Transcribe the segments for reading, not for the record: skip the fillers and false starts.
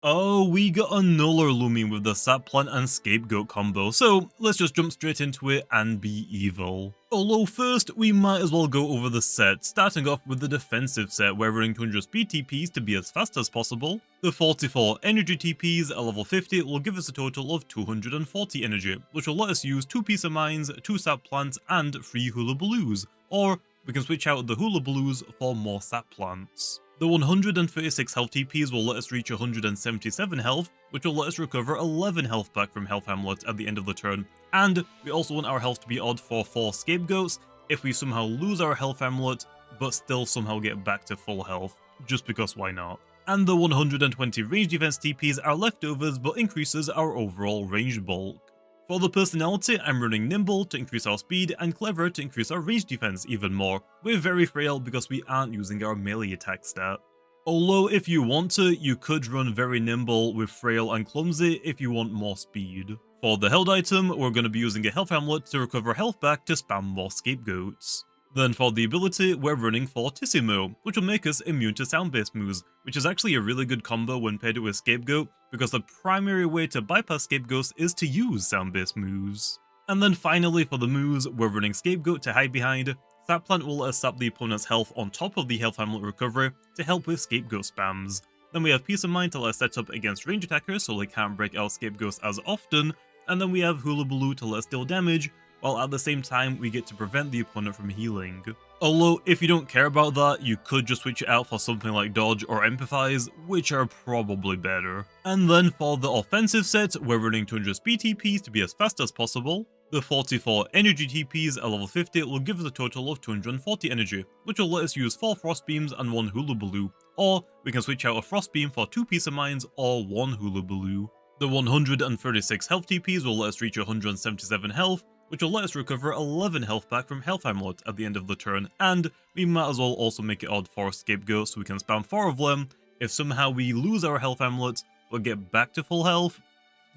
Oh, we got another Loomian with the Sap Plant and Scapegoat combo, so let's just jump straight into it and be evil. Although first, we might as well go over the set, starting off with the defensive set where running 200 speed TPs to be as fast as possible. The 44 energy TPs at level 50 will give us a total of 240 energy, which will let us use 2 Peace of Minds, 2 Sap Plants and 3 Hula Baloos, or we can switch out the Hula Baloos for more Sap Plants. The 136 health TPs will let us reach 177 health, which will let us recover 11 health back from Health Amulet at the end of the turn, and we also want our health to be odd for 4 Scapegoats if we somehow lose our Health Amulet, but still somehow get back to full health, just because why not. And the 120 range defense TPs are leftovers but increases our overall range bulk. For the personality, I'm running Nimble to increase our speed and Clever to increase our range defense even more. We're very frail because we aren't using our melee attack stat. Although if you want to, you could run very Nimble with Frail and Clumsy if you want more speed. For the held item, we're going to be using a health amulet to recover health back to spam more Scapegoats. Then for the ability, we're running Fortissimo, which will make us immune to sound-based moves, which is actually a really good combo when paired with Scapegoat, because the primary way to bypass Scapegoats is to use sound-based moves. And then finally for the moves, we're running Scapegoat to hide behind. Sap Plant will let us sap the opponent's health on top of the health amulet recovery to help with Scapegoat spams. Then we have Peace of Mind to let us set up against range attackers so they can't break out Scapegoats as often, and then we have Hula Baloo to let us deal damage, while at the same time we get to prevent the opponent from healing. Although, if you don't care about that, you could just switch it out for something like Dodge or Empathize, which are probably better. And then for the offensive set, we're running 200 speed TPs to be as fast as possible. The 44 energy TPs at level 50 will give us a total of 240 energy, which will let us use 4 Frost Beams and 1 Hula Baloo, or we can switch out a Frost Beam for 2 Peace of Minds or 1 Hula Baloo. The 136 health TPs will let us reach 177 health, which will let us recover 11 health back from Health Amulet at the end of the turn, and we might as well also make it odd for Scapegoat so we can spam 4 of them if somehow we lose our Health Amulet but get back to full health,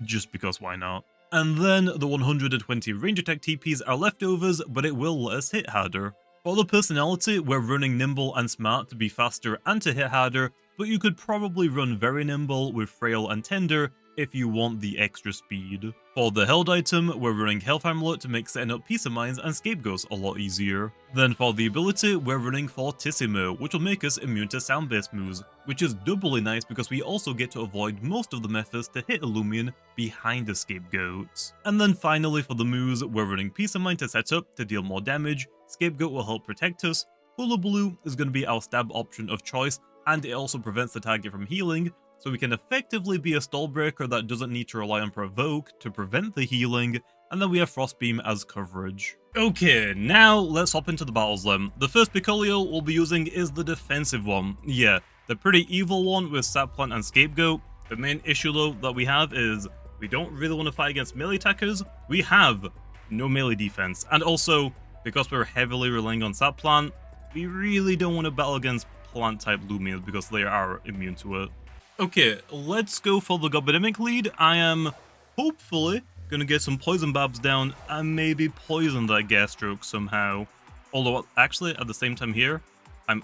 just because why not. And then the 120 range attack TPs are leftovers, but it will let us hit harder. For the personality, we're running Nimble and Smart to be faster and to hit harder, but you could probably run very Nimble with Frail and Tender if you want the extra speed. For the held item, we're running Health Amulet to make setting up Peace of Minds and Scapegoats a lot easier. Then for the ability, we're running Fortissimo, which will make us immune to sound-based moves, which is doubly nice because we also get to avoid most of the methods to hit a Loomian behind the Scapegoat. And then finally for the moves, we're running Peace of Mind to set up to deal more damage, Scapegoat will help protect us, Hula Baloo is going to be our stab option of choice, and it also prevents the target from healing, so we can effectively be a stall breaker that doesn't need to rely on Provoke to prevent the healing, and then we have Frostbeam as coverage. Okay, now let's hop into the battles then. The first Piccolio we'll be using is the defensive one. Yeah, the pretty evil one with Sap Plant and Scapegoat. The main issue though that we have is we don't really want to fight against melee attackers. We have no melee defense, and also because we're heavily relying on Sap Plant, we really don't want to battle against plant type Loomians because they are immune to it. Okay, let's go for the Gobidemic lead. I am hopefully gonna get some poison barbs down and maybe poison that gas stroke somehow. Although actually at the same time here, I'm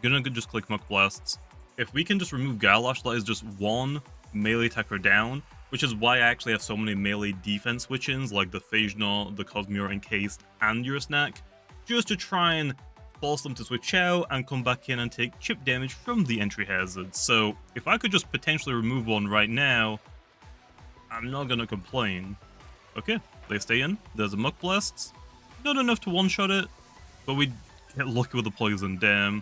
gonna just click Muck Blasts. If we can just remove Galash, that is just one melee attacker down, which is why I actually have so many melee defense switch-ins like the Phage, the Cosmere Encased, and your Snack, just to try and force them to switch out and come back in and take chip damage from the entry hazards. So if I could just potentially remove one right now, I'm not gonna complain. Okay, they stay in. There's a Muck Blasts. Not enough to one-shot it, but we get lucky with the poison, damn.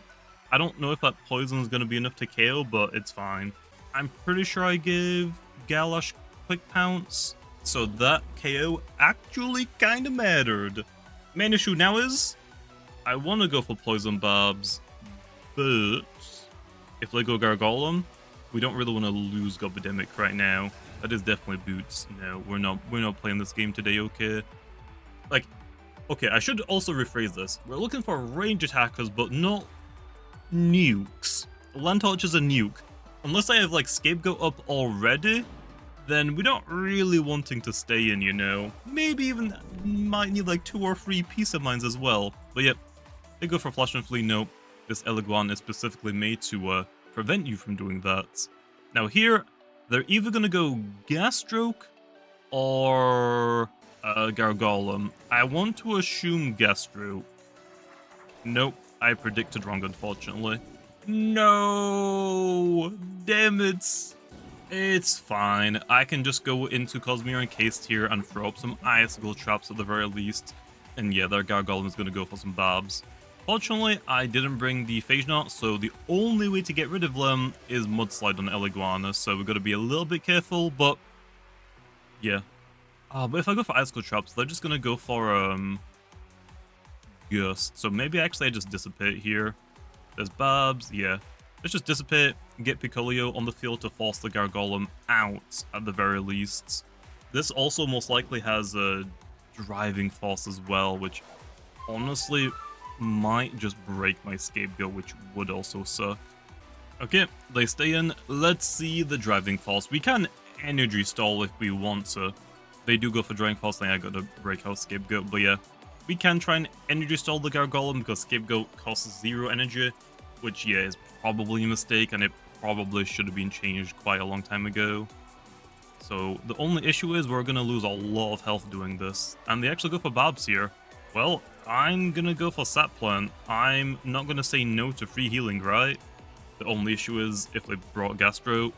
I don't know if that poison is gonna be enough to KO, but it's fine. I'm pretty sure I gave Galash Quick Pounce, so that KO actually kinda mattered. Main issue now is I want to go for Poison Barbs, but if they go Gargolem, we don't really want to lose Gobidemic right now. That is definitely Boots. No, we're not playing this game today, okay? Like, okay, I should also rephrase this. We're looking for range attackers, but not nukes. Landtorch is a nuke. Unless I have, like, Scapegoat up already, then we're not really wanting to stay in, you know? Maybe even might need, like, 2 or 3 Peace of Minds as well. But yep. They go for Flash and Flee. Nope, this Eliguan is specifically made to prevent you from doing that. Now here, they're either going to go Gas Stroke or Gargolem. I want to assume Gas Stroke. Nope, I predicted wrong, unfortunately. No! Damn it! It's fine. I can just go into Cosmere Encased here and throw up some Icicle Traps at the very least. And yeah, their Gargolem is going to go for some Barbs. Fortunately, I didn't bring the Phage Knot, so the only way to get rid of them is Mudslide on Eliguana, so we've got to be a little bit careful, but yeah. But if I go for Icicle Traps, they're just going to go for Gust, so maybe actually I just Dissipate here. There's Barbs, yeah. Let's just Dissipate, get Piccolio on the field to force the Gargolem out at the very least. This also most likely has a Driving Force as well, which honestly might just break my Scapegoat, which would also suck. Okay, they stay in. Let's see the Driving Force. We can Energy Stall if we want to. They do go for Driving Force, then I gotta break out Scapegoat, but yeah. We can try and Energy Stall the Gargolem because Scapegoat costs 0 energy, which yeah, is probably a mistake, and it probably should have been changed quite a long time ago. So the only issue is we're gonna lose a lot of health doing this, and they actually go for Barbs here. Well, I'm gonna go for Sap Plant. I'm not gonna say no to free healing, right? The only issue is if they brought Gas Stroke,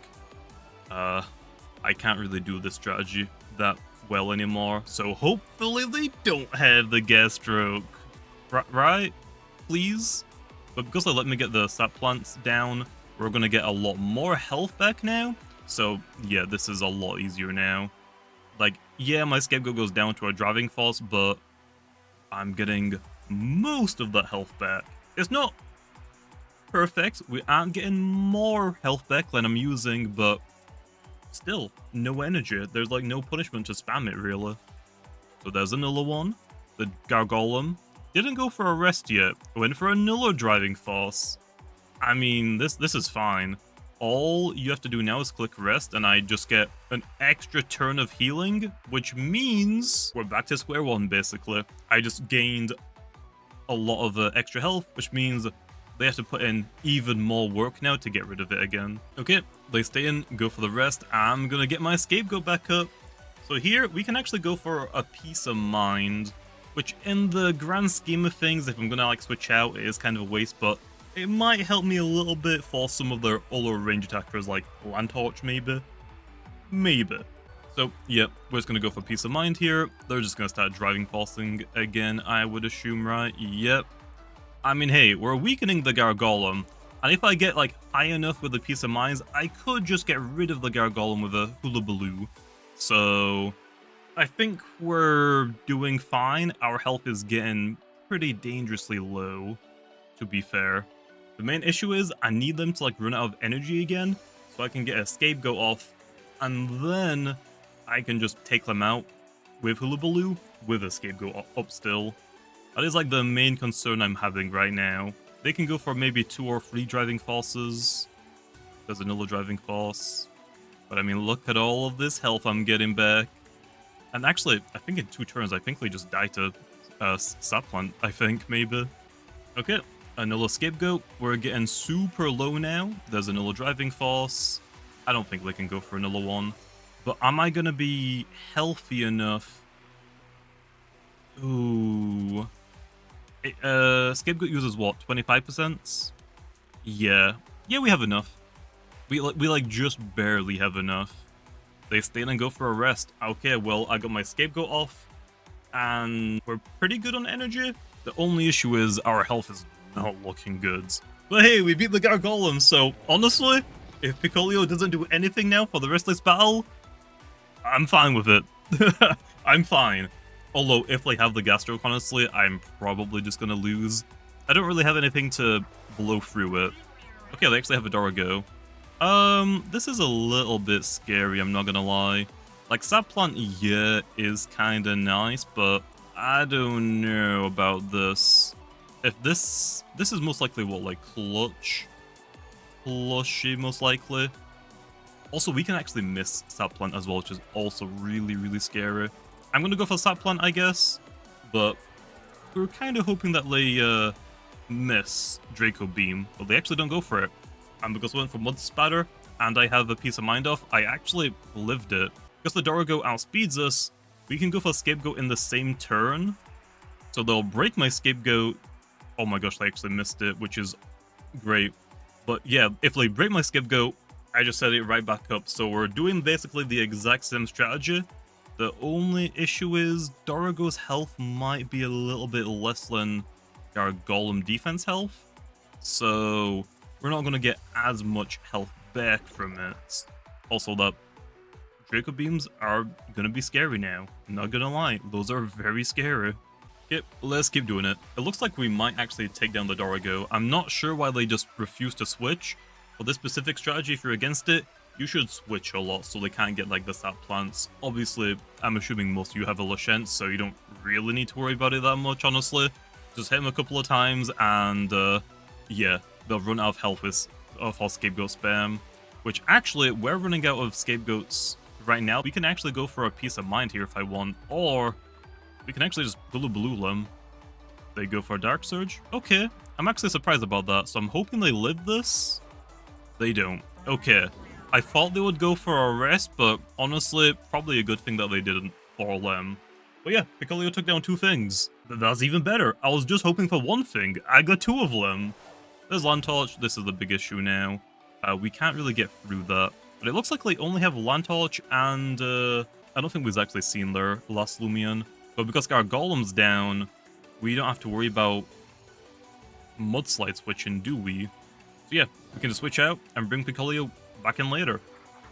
I can't really do this strategy that well anymore. So hopefully they don't have the Gas Stroke, right? Please? But because they let me get the Sap Plants down, we're gonna get a lot more health back now. So yeah, this is a lot easier now. Like, yeah, my Scapegoat goes down to a Driving Force, but I'm getting most of that health back. It's not perfect. We aren't getting more health back than I'm using, but still, no energy. There's like no punishment to spam it, really. So there's another one. The Gargolem didn't go for a rest yet. Went for another Driving Force. I mean, this is fine. All you have to do now is click rest, and I just get an extra turn of healing, which means we're back to square one, basically. I just gained a lot of extra health, which means they have to put in even more work now to get rid of it again. Okay, they stay in, go for the rest. I'm gonna get my Scapegoat back up. So here, we can actually go for a Peace of Mind, which in the grand scheme of things, if I'm gonna like switch out, it is kind of a waste, but it might help me a little bit for some of their other range attackers like Landtorch, maybe. Maybe. So, yeah, we're just going to go for Peace of Mind here. They're just going to start Driving Forcing again, I would assume, right? Yep. I mean, hey, we're weakening the Gargolem. And if I get, like, high enough with the Peace of Minds, I could just get rid of the Gargolem with a Hullabaloo. So, I think we're doing fine. Our health is getting pretty dangerously low, to be fair. The main issue is I need them to like run out of energy again so I can get a Scapegoat off, and then I can just take them out with Hullabaloo with a Scapegoat up still. That is like the main concern I'm having right now. They can go for maybe 2 or 3 Driving Forces. There's another Driving Force. But I mean, look at all of this health I'm getting back. And actually, I think in 2 turns, I think they just die to Sap Plant, I think, maybe. Okay. Another Scapegoat. We're getting super low now. There's another Driving Force. I don't think they can go for another one. But am I going to be healthy enough? Ooh. Scapegoat uses what? 25%? Yeah. Yeah, we have enough. We like just barely have enough. They stay in and go for a rest. Okay, well, I got my Scapegoat off. And we're pretty good on energy. The only issue is our health is not looking good. But hey, we beat the Gargolem, so honestly, if Piccolio doesn't do anything now for the rest of this battle, I'm fine with it. I'm fine. Although, if they have the Gas Stroke, honestly, I'm probably just gonna lose. I don't really have anything to blow through it. Okay, they actually have a Dorigo. This is a little bit scary, I'm not gonna lie. Like, Sap Plant, yeah, is kinda nice, but I don't know about this. If this is most likely what, like Plushy most likely. Also, we can actually miss Sap Plant as well, which is also really, really scary. I'm gonna go for Sap Plant, I guess, but we're kind of hoping that they miss Draco Beam, but they actually don't go for it. And because we went for Mud Spatter, and I have a piece of mind off, I actually lived it. Because the Dorigo outspeeds us, we can go for Scapegoat in the same turn. So they'll break my Scapegoat. Oh my gosh, I actually missed it, which is great. But yeah, if they break my Scapegoat, I just set it right back up. So we're doing basically the exact same strategy. The only issue is Dorigo's health might be a little bit less than our Golem defense health. So we're not going to get as much health back from it. Also, the Draco Beams are going to be scary now. I'm not going to lie, those are very scary. Yep, let's keep doing it. It looks like we might actually take down the Dorigo. I'm not sure why they just refuse to switch. For this specific strategy, if you're against it, you should switch a lot so they can't get like the sap plants. Obviously, I'm assuming most of you have a Lashent, so you don't really need to worry about it that much, honestly. Just hit them a couple of times and yeah, they'll run out of health with our Scapegoat spam. Which actually, we're running out of Scapegoats right now. We can actually go for a Peace of Mind here if I want, or we can actually just blue them. They go for a Dark Surge? Okay, I'm actually surprised about that, so I'm hoping they live this. They don't. Okay. I thought they would go for a rest, but honestly, probably a good thing that they didn't for them. But yeah, Piccolio took down 2 things. That's even better. I was just hoping for one thing. I got 2 of them. There's Lantorch. This is the big issue now. We can't really get through that. But it looks like they only have Lantorch and I don't think we've actually seen their last Loomian. But because our Golem's down, we don't have to worry about Mudslide switching, do we? So yeah, we can just switch out and bring Piccolio back in later.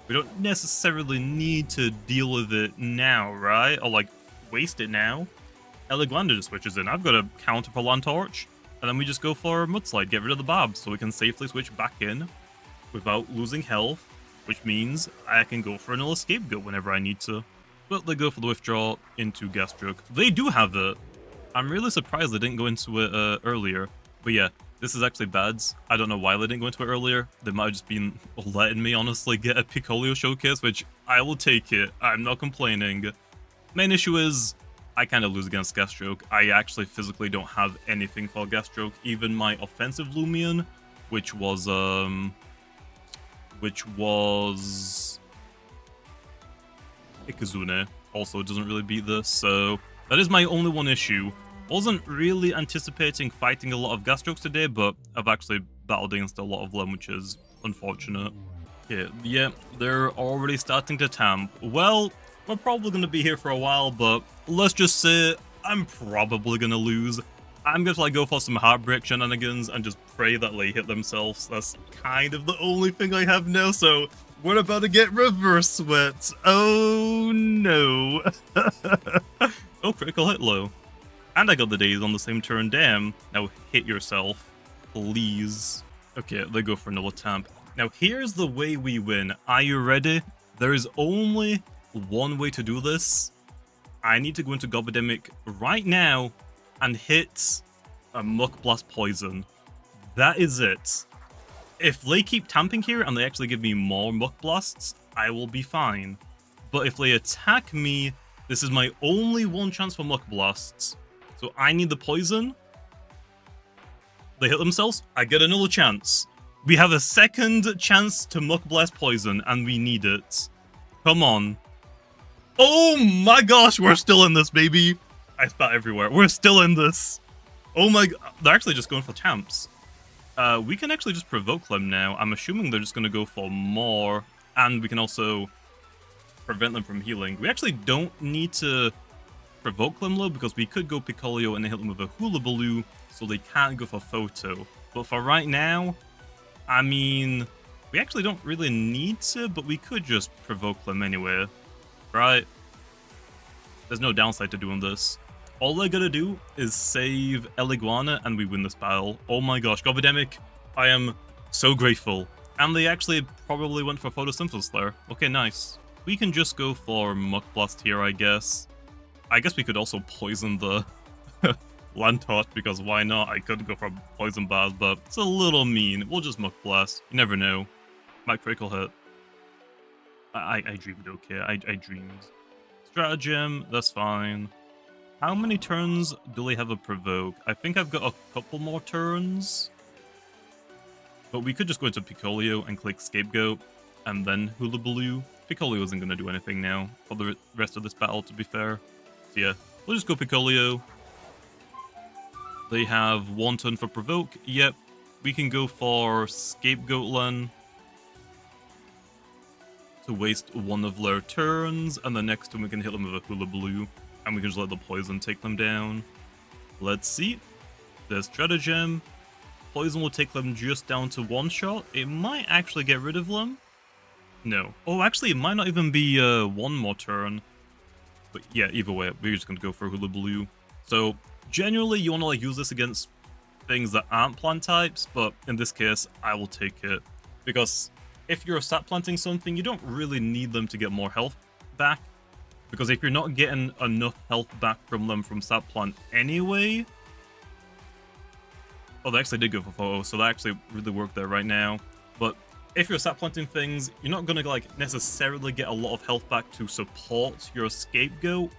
We don't necessarily need to deal with it now, right? Or like waste it now. Eleglander just switches in. I've got a counter for Lantorch, and then we just go for Mudslide, get rid of the Barbs, so we can safely switch back in without losing health, which means I can go for another Scapegoat whenever I need to. But they go for the withdraw into Gastrook. They do have it. I'm really surprised they didn't go into it earlier. But yeah, this is actually bad. I don't know why they didn't go into it earlier. They might have just been letting me honestly get a Piccolio showcase, which I will take it. I'm not complaining. Main issue is I kind of lose against Gastrook. I actually physically don't have anything for Gastrook. Even my offensive Loomian, which was Ikazune, also doesn't really beat this. So that is my only one issue. Wasn't really anticipating fighting a lot of Gastrokes today, but I've actually battled against a lot of them, which is unfortunate. Okay, yeah, they're already starting to tamp. Well, we're probably going to be here for a while, but let's just say I'm probably going to lose. I'm going to like go for some Heartbreak shenanigans and just pray that they hit themselves. That's kind of the only thing I have now, so we're about to get Reverse Sweat. Oh no. Oh, critical hit low. And I got the days on the same turn, damn. Now hit yourself, please. Okay, they go for another tamp. Now here's the way we win. Are you ready? There is only one way to do this. I need to go into Gobademic right now and hit a Muck Blast Poison. That is it. If they keep tamping here and they actually give me more Muck Blasts, I will be fine. But if they attack me, this is my only one chance for Muck Blasts. So I need the poison. They hit themselves. I get another chance. We have a second chance to Muck Blast Poison, and we need it. Come on. Oh my gosh, we're still in this, baby. I spat everywhere. We're still in this. Oh my god. They're actually just going for tamps. We can actually just provoke them now. I'm assuming they're just going to go for more. And we can also prevent them from healing. We actually don't need to provoke them low because we could go Piccolio and hit them with a Hula Baloo so they can't go for Photo. But for right now, I mean, we actually don't really need to, but we could just provoke them anyway, right? There's no downside to doing this. All I gotta do is save Eliguana and we win this battle. Oh my gosh, Gobademic, I am so grateful. And they actually probably went for Photosynthesis there. Okay, nice. We can just go for Muck Blast here, I guess. I guess we could also poison the Lantorch, because why not? I could go for Poison Bars, but it's a little mean. We'll just Muck Blast. You never know. My critical hit. I dreamed, okay. I dreamed. Stratagem, that's fine. How many turns do they have a Provoke? I think I've got a couple more turns. But we could just go into Piccolio and click Scapegoat. and then Hula Baloo. Piccolio isn't going to do anything now for the rest of this battle, to be fair. So yeah, we'll just go Piccolio. They have one turn for Provoke. Yep, we can go for Scapegoat Lan to waste one of their turns, and the next turn we can hit them with a Hula Baloo, and we can just let the poison take them down. Let's see. There's Stratagem. Poison will take them just down to one shot. It might actually get rid of them. No. Oh, actually, it might not even be one more turn. But yeah, either way, we're just going to go for Hula Baloo. So, generally, you want to like use this against things that aren't plant types, but in this case, I will take it. Because if you're stat planting something, you don't really need them to get more health back. Because if you're not getting enough health back from them from stat plant anyway... Oh, they actually did go for photo, so that actually really worked there right now. But if you're stat planting things, you're not gonna like necessarily get a lot of health back to support your scapegoat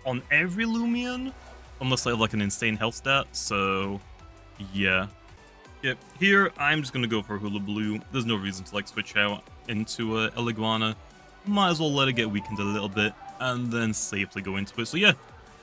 on every Loomian, unless they have like an insane health stat. So yeah. Yep, here I'm just gonna go for Hula Baloo. There's no reason to like switch out into Eliguana. Might as well let it get weakened a little bit and then safely go into it. So yeah,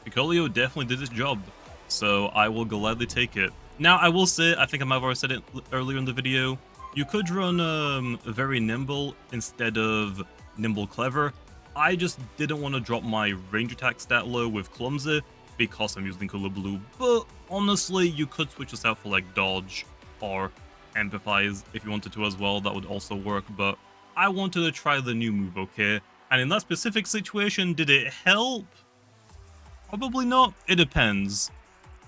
Piccolio definitely did his job. So I will gladly take it. Now, I will say, I think I might have already said it earlier in the video, you could run Very Nimble instead of Nimble Clever. I just didn't want to drop my range attack stat low with Clumsy because I'm using Hula Baloo, but honestly, you could switch this out for like Dodge or Empathize if you wanted to as well, that would also work, but I wanted to try the new move, okay? And in that specific situation, did it help? Probably not, it depends.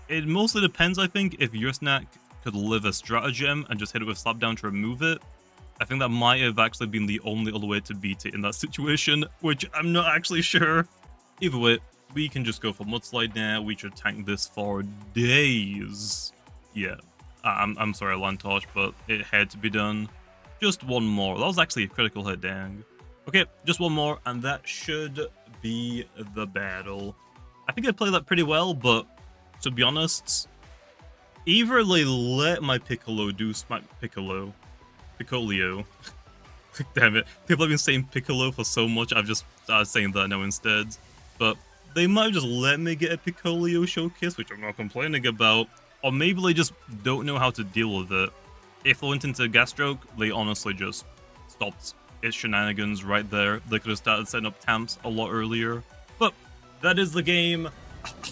It mostly depends, I think, if your snack could live a stratagem and just hit it with Slapdown to remove it. I think that might have actually been the only other way to beat it in that situation, which I'm not actually sure. Either way, we can just go for Mudslide now. We should tank this for days. Yeah, I'm sorry, Lantosh, but it had to be done. Just one more. That was actually a critical hit, dang. Okay, just one more, and that should be the battle. I think I played that pretty well, but to be honest, either they let my Piccolo do my Piccolio. Damn it. People have been saying Piccolo for so much, I've just started saying that now instead. But they might have just let me get a Piccolio showcase, which I'm not complaining about. Or maybe they just don't know how to deal with it. If they went into Gas Stroke, they honestly just stopped its shenanigans right there. They could have started setting up Tamps a lot earlier. But that is the game.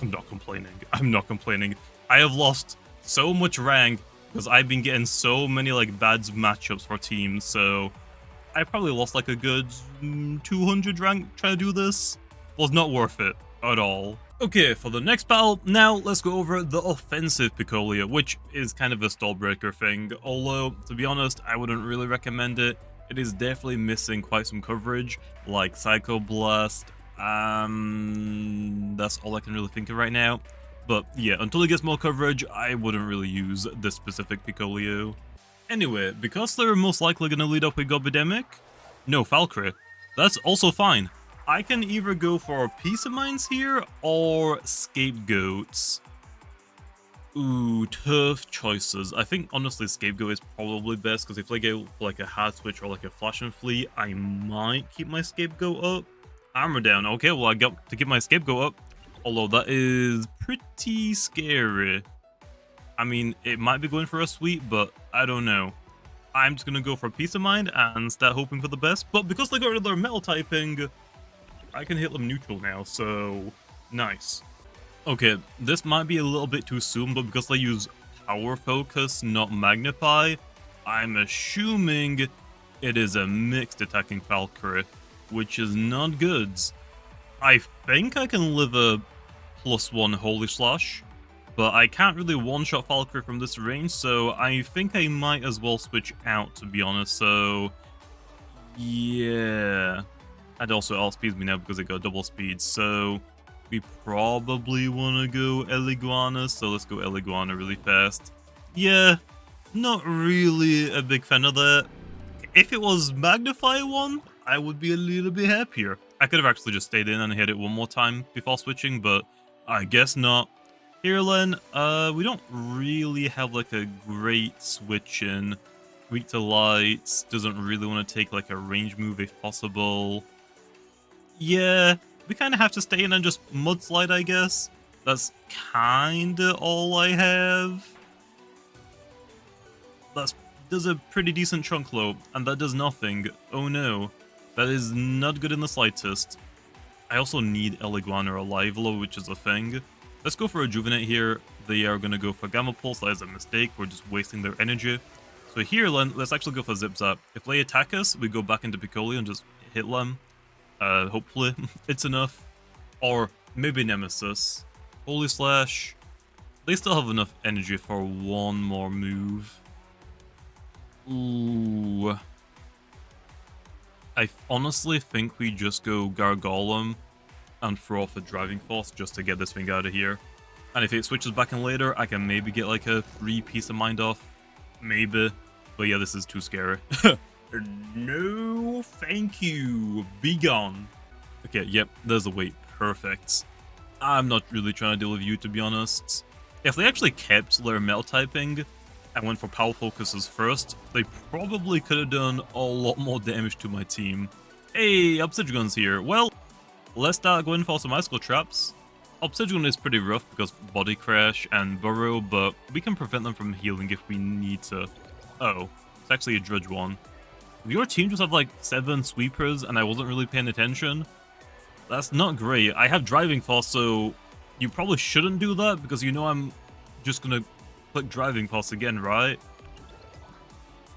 I'm not complaining. I'm not complaining. I have lost so much rank because I've been getting so many like bad matchups for teams, so I probably lost like a good 200 rank trying to do this. Was not worth it at all. Okay, for the next battle, now let's go over the offensive Piccolio, which is kind of a stall breaker thing, although, to be honest, I wouldn't really recommend it. It is definitely missing quite some coverage, like Psycho Blast. That's all I can really think of right now. But yeah, until it gets more coverage, I wouldn't really use this specific Piccolio. Anyway, because they're most likely going to lead up with Gobidemic, no Valkyrie, that's also fine. I can either go for Peace of Minds here or Scapegoats. Ooh, tough choices. I think honestly Scapegoat is probably best because if I go for like a Hard Switch or like a Flash and Flee, I might keep my Scapegoat up. Armor down. Okay, well I got to keep my Scapegoat up. Although that is pretty scary. I mean, it might be going for a sweep, but I don't know. I'm just going to go for Peace of Mind and start hoping for the best. But because they got rid of their metal typing, I can hit them neutral now, so nice. Okay, this might be a little bit too soon, but because they use Power Focus, not Magnify, I'm assuming it is a mixed attacking Valkyrie, which is not good. I think I can live a +1 Holy Slash, but I can't really one-shot Valkyrie from this range, so I think I might as well switch out, to be honest, so yeah. And also outspeeds me now because it got double speed, so we probably want to go Eliguana, so let's go Eliguana really fast. Yeah, not really a big fan of that. If it was Magnify one, I would be a little bit happier. I could have actually just stayed in and hit it one more time before switching, but I guess not. Here, Len, we don't really have like a great switch in. Weak to lights, doesn't really want to take like a range move if possible. Yeah, we kind of have to stay in and just mudslide, I guess. That's kind of all I have. That does a pretty decent chunk low, and that does nothing. Oh no, that is not good in the slightest. I also need El Iguana alive low, which is a thing. Let's go for Rejuvenate here. They are going to go for Gamma Pulse. That is a mistake. We're just wasting their energy. So here, let's actually go for Zip Zap. If they attack us, we go back into Piccolio and just hit them. Hopefully it's enough. Or maybe Nemesis. Holy Slash. They still have enough energy for one more move. Ooh. I honestly think we just go Gargolem and throw off a Driving Force just to get this thing out of here. And if it switches back in later, I can maybe get like a free Peace of Mind off. Maybe. But yeah, this is too scary. No, thank you. Be gone. Okay, yep, there's a wait. Perfect. I'm not really trying to deal with you, to be honest. If they actually kept their Metal typing and went for Power Focuses first, they probably could have done a lot more damage to my team. Hey, Obsidian's here. Well, let's start going for some Icicle Traps. Obsidian is pretty rough because Body Crash and Burrow, but we can prevent them from healing if we need to. Oh, it's actually a Dredge one. Your team just have like 7 sweepers and I wasn't really paying attention. That's not great. I have Driving Force, so you probably shouldn't do that because you know I'm just gonna click Driving Force again, right?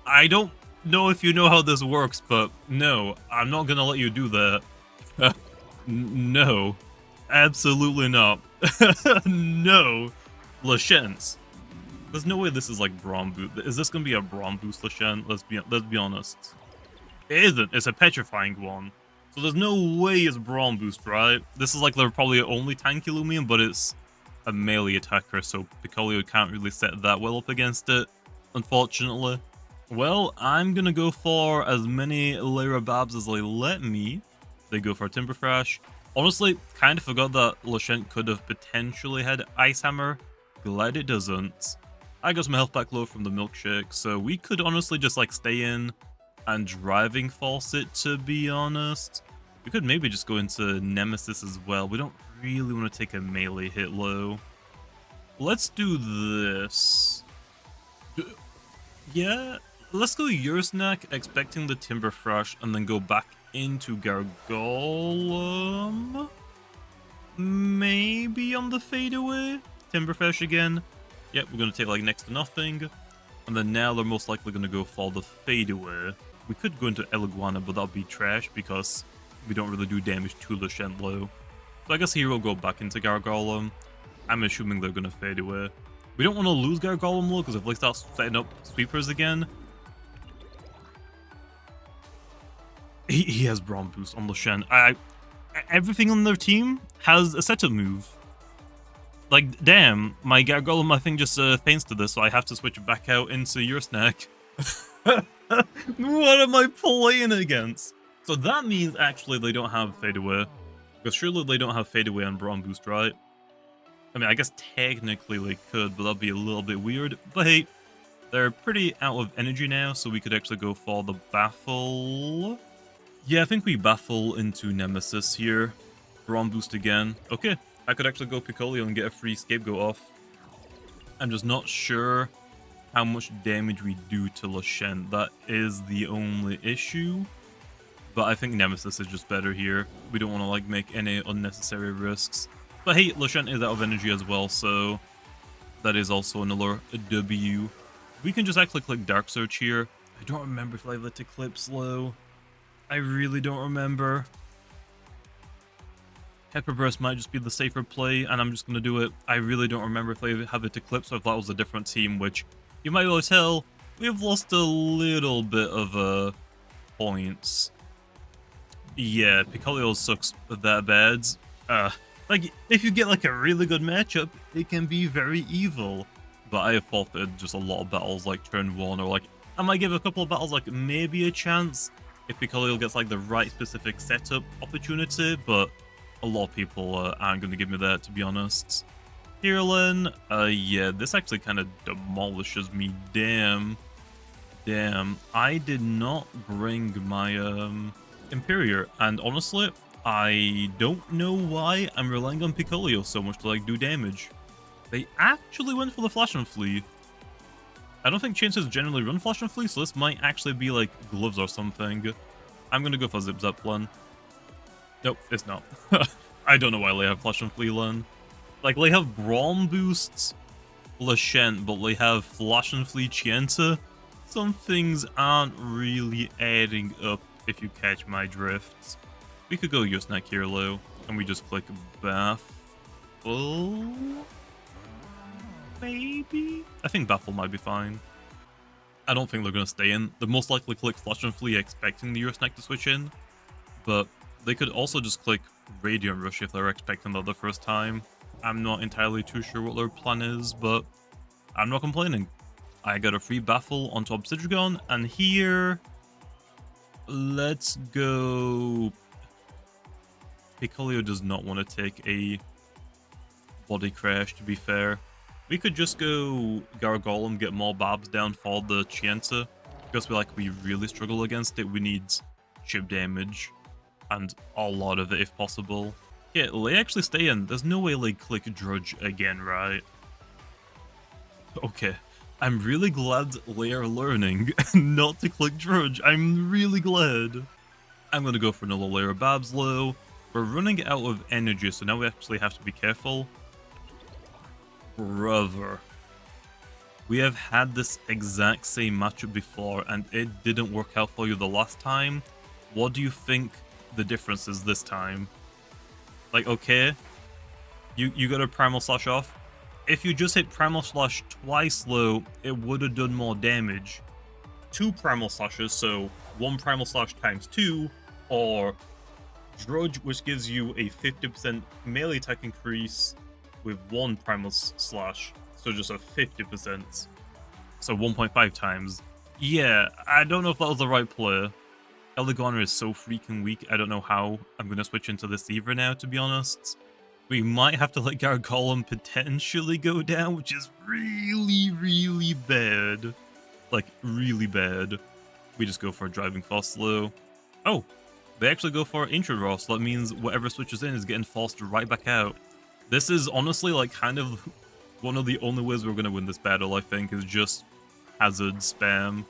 I don't know if you know how this works, but no, I'm not gonna let you do that. No. Absolutely not. No. Lashent. There's no way this is like Braum Boost. Is this gonna be a Braum Boost Lashent? Let's be honest. It isn't. It's a petrifying one. So there's no way it's Braum Boost, right? This is like they're probably only tanky Loomian, but it's a melee attacker, so Piccolio can't really set that well up against it, unfortunately. Well, I'm gonna go for as many Lyra Babs as they let me. They go for Timber Thrash. Honestly, kind of forgot that Lashent could have potentially had Ice Hammer. Glad it doesn't. I got some health back low from the milkshake, so we could honestly just like stay in and Driving Force it, to be honest. We could maybe just go into Nemesis as well. We don't really want to take a melee hit low. Let's do this. Yeah, let's go Yursnak, expecting the Timber Thrash, and then go back into Gargolem. Maybe on the fadeaway. Timber Thrash again. Yep, we're going to take like next to nothing. And then now they're most likely going to go for the fadeaway. We could go into El Iguana, but that'll be trash because we don't really do damage to Lashent low. So I guess here we'll go back into Gargolem. I'm assuming they're going to fade away. We don't want to lose Gargolem low because if they start setting up sweepers again. He has Braum Boost on Lashent. Everything on their team has a setup move. Like, damn, my Gargolem I think just faints to this, so I have to switch it back out into Yursnak. What am I playing against? So that means actually they don't have fadeaway. Because surely they don't have fadeaway on Braum Boost, right? I mean, I guess technically they could, but that'd be a little bit weird. But hey, they're pretty out of energy now, so we could actually go for the Baffle. Yeah, I think we Baffle into Nemesis here. Braum Boost again. Okay, I could actually go Piccolio and get a free Scapegoat off. I'm just not sure how much damage we do to Lashent. That is the only issue. But I think Nemesis is just better here. We don't want to like make any unnecessary risks. But hey, Lashent is out of energy as well, so that is also another W. We can just actually click Dark Search here. I don't remember if I let Eclipse low. I really don't remember. Pepper Burst might just be the safer play, and I'm just going to do it. I really don't remember if they have it Eclipse or if that was a different team, which you might be able to tell we've lost a little bit of points. Yeah, Piccolio sucks that bad. Like, if you get like a really good matchup, it can be very evil. But I have forfeited just a lot of battles like turn 1, or like, I might give a couple of battles like maybe a chance if Piccolio gets like the right specific setup opportunity, but a lot of people aren't going to give me that, to be honest. Heerlin, yeah, this actually kind of demolishes me. Damn. Damn, I did not bring my Imperior, and honestly, I don't know why I'm relying on Piccolio so much to like do damage. They actually went for the Flash and Flee. I don't think chainsaws generally run Flash and Flee, so this might actually be like gloves or something. I'm gonna go for Zip Zap Plan. Nope, it's not. I don't know why they have Flash and Flee Len. Like, they have Brawn boosts Lashent, but they have Flash and Flee Chienta. Some things aren't really adding up, if you catch my drifts. We could go Yosnak here, though, and we just click Baffle? Maybe? I think Baffle might be fine. I don't think they're going to stay in. They're most likely click Flash and Flee expecting the Yosnak to switch in, but they could also just click Radiant Rush if they're expecting that the first time. I'm not entirely too sure what their plan is, but I'm not complaining. I got a free Baffle onto Obsidian, and here... let's go... Piccolio does not want to take a body crash, to be fair. We could just go Gargolem, get more Babs down for the Chienta, because we really struggle against it. We need chip damage, and a lot of it if possible. Yeah, they actually stay in. There's no way they click Drudge again, right? Okay. I'm really glad they are learning not to click Drudge. I'm really glad. I'm gonna go for another layer of Babs low. We're running out of energy, so now we actually have to be careful. Brother. We have had this exact same matchup before, and it didn't work out for you the last time. What do you think the difference is this time? Like, okay, you got a Primal Slash off. If you just hit Primal Slash twice low, it would have done more damage. 2 Primal Slashes, so 1 Primal Slash times 2, or Drudge, which gives you a 50% melee attack increase with 1 Primal Slash, so just a 50%. So 1.5 times. Yeah, I don't know if that was the right play. Eligana is so freaking weak, I don't know how I'm going to switch into this either now, to be honest. We might have to let Gargolem potentially go down, which is really, really bad. Like, really bad. We just go for a Driving Force slow. Oh, they actually go for Ancient Raw, so that means whatever switches in is getting forced right back out. This is honestly, like, kind of one of the only ways we're going to win this battle, I think, is just Hazard spam.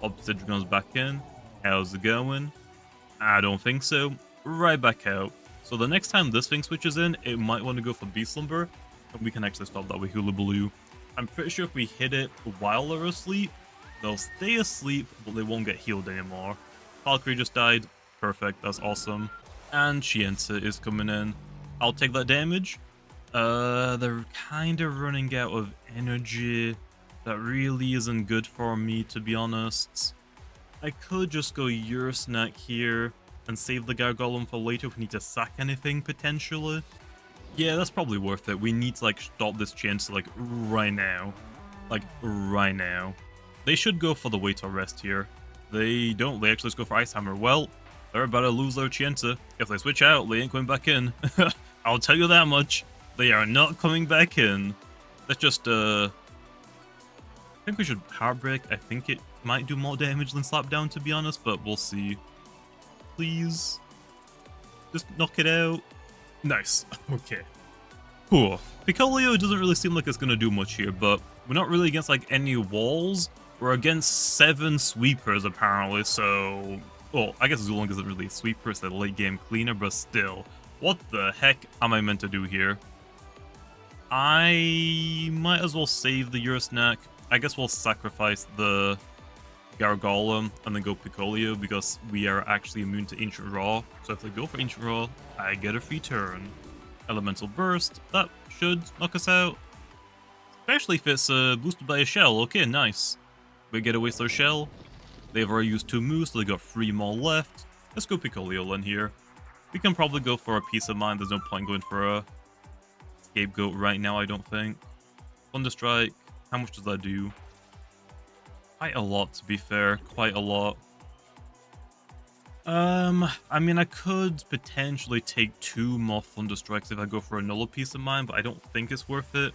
Obsidian goes back in. How's it going? I don't think so. Right back out. So the next time this thing switches in, it might want to go for Beast Slumber, and we can actually stop that with Hula Baloo. I'm pretty sure if we hit it while they're asleep, they'll stay asleep, but they won't get healed anymore. Valkyrie just died. Perfect, that's awesome. And Chienta is coming in. I'll take that damage. They're kind of running out of energy. That really isn't good for me, to be honest. I could just go Eurosnack here and save the Gargolem for later if we need to sack anything, potentially. Yeah, that's probably worth it. We need to, like, stop this chance, like, right now. Like, right now. They should go for the wait or rest here. They don't. They actually just go for Ice Hammer. Well, they're about to lose their Chienta. If they switch out, they ain't coming back in. I'll tell you that much. They are not coming back in. Let's just, I think we should Power Break. I think it might do more damage than Slap Down, to be honest, but we'll see. Please. Just knock it out. Nice. Okay. Cool. Piccolio doesn't really seem like it's going to do much here, but we're not really against, like, any walls. We're against 7 sweepers, apparently, so... Well, I guess Zulong isn't really a sweeper, it's a late game cleaner, but still. What the heck am I meant to do here? I might as well save the Eurosnack. I guess we'll sacrifice the Gargolem and then go Piccolio because we are actually immune to Ancient Raw. So if they go for Ancient Raw, I get a free turn. Elemental Burst, that should knock us out. Especially if it's boosted by a shell. Okay, nice. We get to waste their shell. They've already used 2 moves, so they got 3 more left. Let's go Piccolio in here. We can probably go for a Peace of Mind. There's no point going for a Scapegoat right now, I don't think. Thunderstrike, how much does that do? Quite a lot, to be fair. Quite a lot. I mean, I could potentially take 2 more Thunderstrikes if I go for another Peace of Mind, but I don't think it's worth it.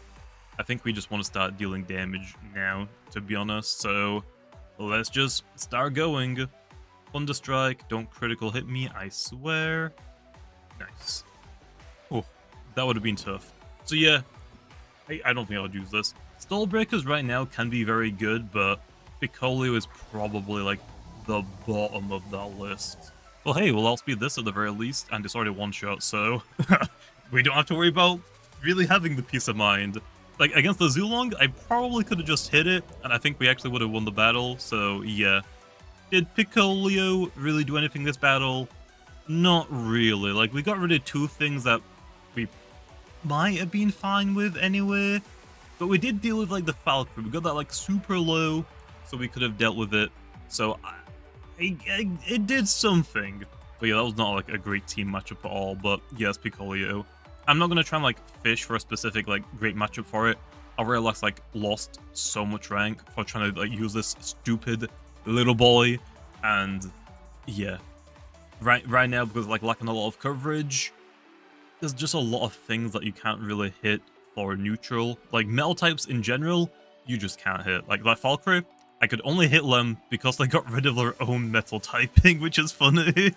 I think we just want to start dealing damage now, to be honest, so Let's just start going. Thunderstrike, don't critical hit me, I swear. Nice. Oh, that would have been tough. So yeah, I don't think I would use this. Stallbreakers right now can be very good, but Piccolio is probably like the bottom of that list. Well, hey, we'll outspeed this at the very least, and it's already one shot, so we don't have to worry about really having the peace of mind. Like, against the Zulong, I probably could have just hit it, and I think we actually would have won the battle, so yeah. Did Piccolio really do anything this battle? Not really. Like, we got rid of two things that we might have been fine with anyway, but we did deal with, like, the Falcon. We got that, like, super low, so we could have dealt with it. So, it did something. But yeah, that was not, like, a great team matchup at all, but yes, Piccolio. I'm not going to try and, like, fish for a specific, like, great matchup for it. I realized, like, lost so much rank for trying to, like, use this stupid little boy. And, yeah. Right now, because, like, lacking a lot of coverage, there's just a lot of things that you can't really hit for neutral. Like, metal types in general, you just can't hit. Like, that Valkyrie, I could only hit them because they got rid of their own metal typing, which is funny.